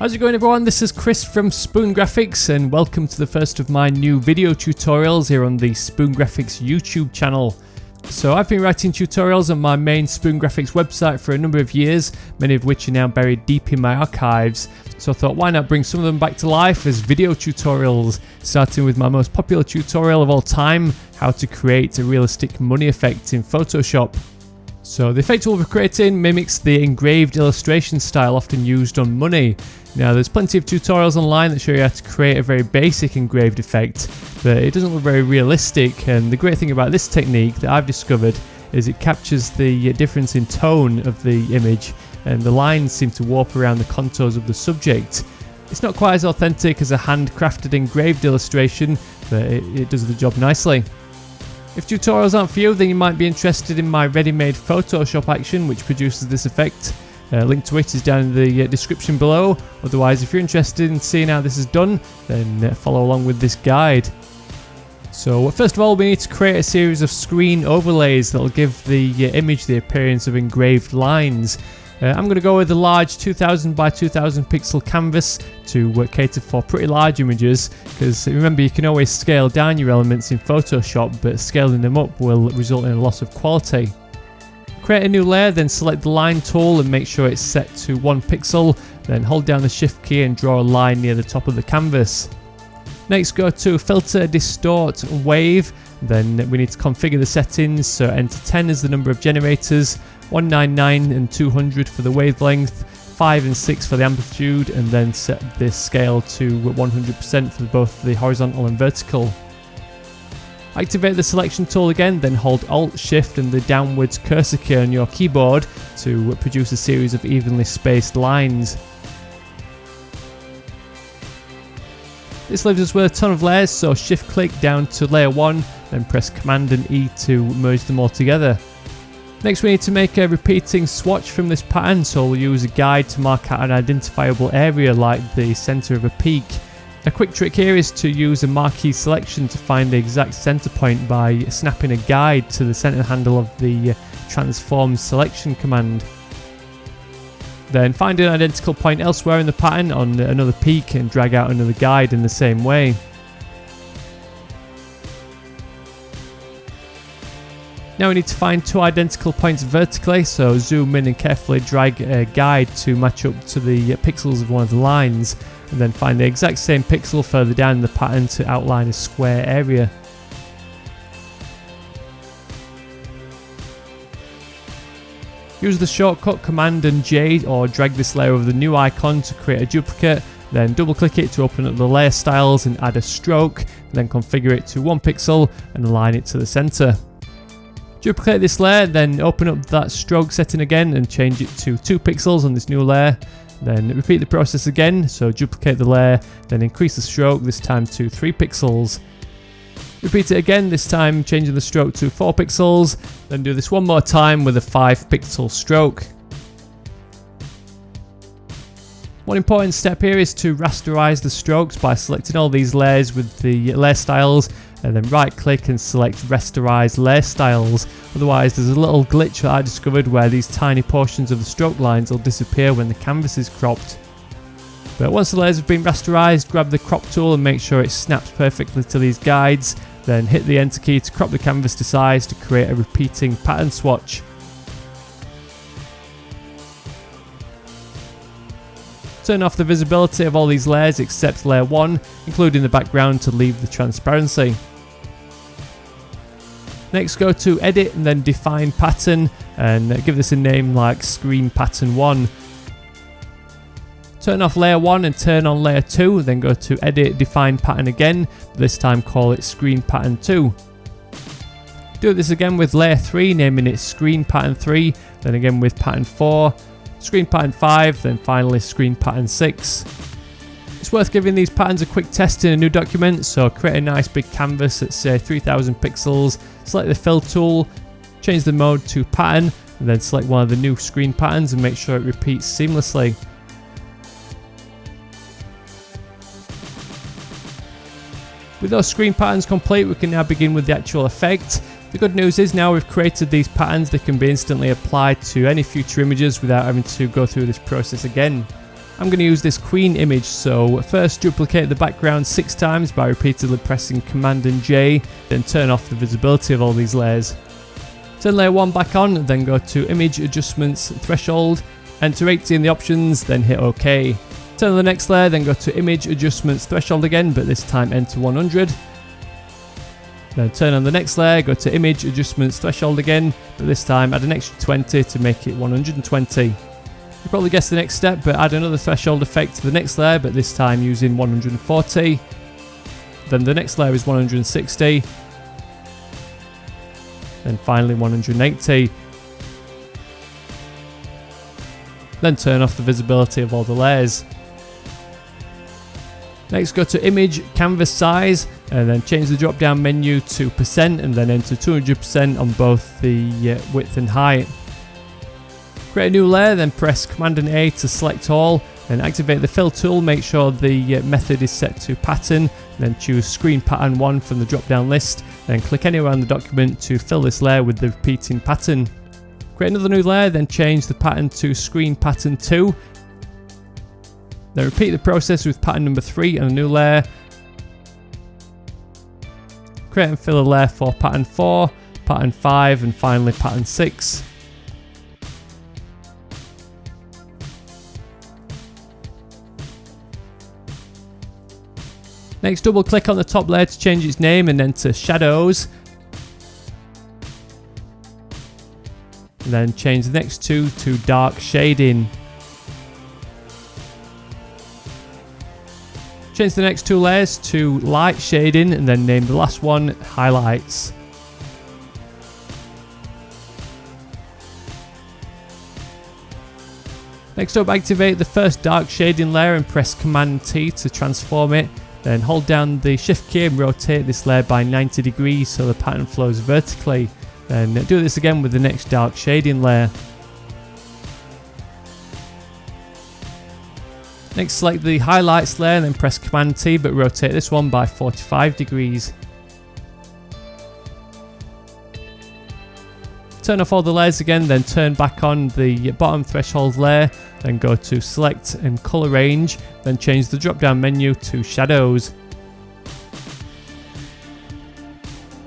How's it going everyone? This is Chris from Spoon Graphics and welcome to the first of my new video tutorials here on the Spoon Graphics YouTube channel. So I've been writing tutorials on my main Spoon Graphics website for a number of years, many of which are now buried deep in my archives. So I thought why not bring some of them back to life as video tutorials, starting with my most popular tutorial of all time, how to create a realistic money effect in Photoshop. So the effect we'll be creating mimics the engraved illustration style often used on money. Now there's plenty of tutorials online that show you how to create a very basic engraved effect, but it doesn't look very realistic, and the great thing about this technique that I've discovered is it captures the difference in tone of the image, and the lines seem to warp around the contours of the subject. It's not quite as authentic as a handcrafted engraved illustration, but it does the job nicely. If tutorials aren't for you, then you might be interested in my Readymade Photoshop action which produces this effect. Link to it is down in the description below. Otherwise, if you're interested in seeing how this is done, then follow along with this guide. So first of all, we need to create a series of screen overlays that will give the image the appearance of engraved lines. I'm going to go with a large 2000 by 2000 pixel canvas to cater for pretty large images, because remember you can always scale down your elements in Photoshop, but scaling them up will result in a loss of quality. Create a new layer, then select the line tool and make sure it's set to 1 pixel, then hold down the shift key and draw a line near the top of the canvas. Next go to filter, distort and wave, then we need to configure the settings, so enter 10 as the number of generators, 199 and 200 for the wavelength, 5 and 6 for the amplitude, and then set this scale to 100% for both the horizontal and vertical. Activate the selection tool again, then hold Alt, Shift and the downwards cursor key on your keyboard to produce a series of evenly spaced lines. This leaves us with a ton of layers, so shift click down to layer 1, then press Command and E to merge them all together. Next we need to make a repeating swatch from this pattern, so we'll use a guide to mark out an identifiable area like the centre of a peak. A quick trick here is to use a marquee selection to find the exact centre point by snapping a guide to the centre handle of the transform selection command. Then find an identical point elsewhere in the pattern on another peak and drag out another guide in the same way. Now we need to find 2 identical points vertically, so zoom in and carefully drag a guide to match up to the pixels of one of the lines, and then find the exact same pixel further down in the pattern to outline a square area. Use the shortcut Command and J or drag this layer over the new icon to create a duplicate, then double click it to open up the layer styles and add a stroke, then configure it to 1 pixel and align it to the centre. Duplicate this layer, then open up that stroke setting again and change it to 2 pixels on this new layer. Then repeat the process again, so duplicate the layer, then increase the stroke, this time to 3 pixels. Repeat it again, this time changing the stroke to 4 pixels, then do this one more time with a 5 pixel stroke. One important step here is to rasterize the strokes by selecting all these layers with the layer styles, and then right click and select rasterize layer styles. Otherwise there's a little glitch that I discovered where these tiny portions of the stroke lines will disappear when the canvas is cropped. But once the layers have been rasterized, grab the crop tool and make sure it snaps perfectly to these guides, then hit the enter key to crop the canvas to size to create a repeating pattern swatch. Turn off the visibility of all these layers except layer 1, including the background to leave the transparency. Next go to edit and then define pattern and give this a name like screen pattern 1. Turn off layer 1 and turn on layer 2, then go to edit define pattern again, this time call it screen pattern 2. Do this again with layer 3, naming it screen pattern 3, then again with pattern 4, screen pattern 5, then finally screen pattern 6. It's worth giving these patterns a quick test in a new document, so create a nice big canvas at say 3000 pixels, select the fill tool, change the mode to pattern, and then select one of the new screen patterns and make sure it repeats seamlessly. With those screen patterns complete, we can now begin with the actual effect. The good news is now we've created these patterns, they can be instantly applied to any future images without having to go through this process again. I'm going to use this Queen image, so first duplicate the background 6 times by repeatedly pressing Command and J, then turn off the visibility of all these layers. Turn layer 1 back on, then go to Image Adjustments Threshold, enter 80 in the options, then hit OK. Turn on the next layer, then go to Image Adjustments Threshold again, but this time enter 100. Then turn on the next layer, go to Image Adjustments Threshold again, but this time add an extra 20 to make it 120. You probably guessed the next step, but add another threshold effect to the next layer, but this time using 140. Then the next layer is 160. Then finally 180. Then turn off the visibility of all the layers. Next, go to Image, Canvas Size, and then change the drop down menu to % and then enter 200% on both the width and height. Create a new layer, then press Command and A to select all, then activate the Fill tool, make sure the method is set to Pattern, then choose Screen Pattern 1 from the drop down list, then click anywhere on the document to fill this layer with the repeating pattern. Create another new layer, then change the pattern to Screen Pattern 2. Then repeat the process with pattern number 3 on a new layer. Create and fill a layer for pattern 4, pattern 5 and finally pattern 6. Next, double click on the top layer to change its name and enter Shadows. And then change the next two to Dark Shading. Change the next 2 layers to Light Shading and then name the last one Highlights. Next up, activate the first dark shading layer and press Command T to transform it. Then hold down the Shift key and rotate this layer by 90 degrees so the pattern flows vertically. Then do this again with the next dark shading layer. Next, select the highlights layer and then press Command T but rotate this one by 45 degrees. Turn off all the layers again, then turn back on the bottom threshold layer, then go to Select and Color Range, then change the drop down menu to Shadows.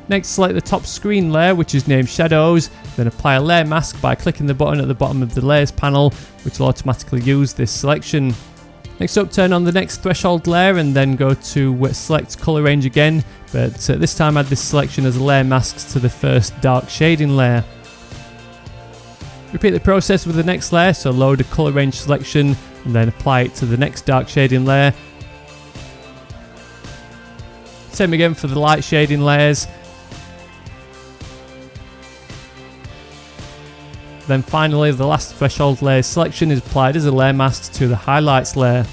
Next, select the top screen layer, which is named Shadows, then apply a layer mask by clicking the button at the bottom of the layers panel, which will automatically use this selection. Next up, turn on the next threshold layer and then go to Select Color Range again, but this time add this selection as a layer mask to the first dark shading layer. Repeat the process with the next layer, so load a color range selection and then apply it to the next dark shading layer. Same again for the light shading layers. Then finally, the last threshold layer selection is applied as a layer mask to the highlights layer.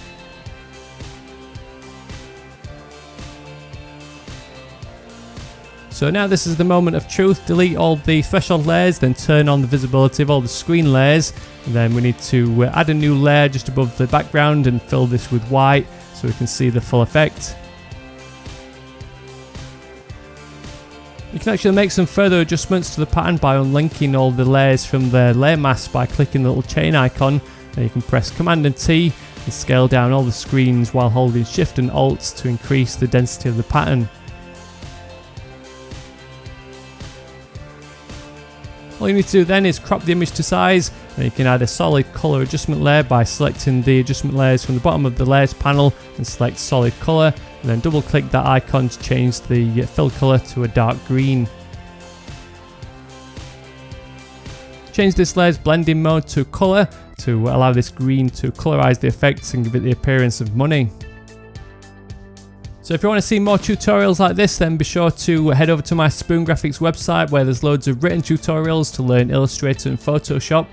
So now this is the moment of truth. Delete all the threshold layers, then turn on the visibility of all the screen layers. And then we need to add a new layer just above the background and fill this with white so we can see the full effect. You can actually make some further adjustments to the pattern by unlinking all the layers from the layer mask by clicking the little chain icon. And you can press Command and T and scale down all the screens while holding Shift and Alt to increase the density of the pattern. All you need to do then is crop the image to size, and you can add a solid color adjustment layer by selecting the adjustment layers from the bottom of the layers panel and select solid color, and then double click that icon to change the fill color to a dark green. Change this layer's blending mode to color to allow this green to colorize the effects and give it the appearance of money. So if you want to see more tutorials like this, then be sure to head over to my Spoon Graphics website where there's loads of written tutorials to learn Illustrator and Photoshop.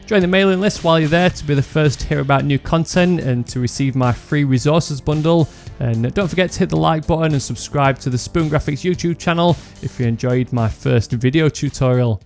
Join the mailing list while you're there to be the first to hear about new content and to receive my free resources bundle. And don't forget to hit the like button and subscribe to the Spoon Graphics YouTube channel if you enjoyed my first video tutorial.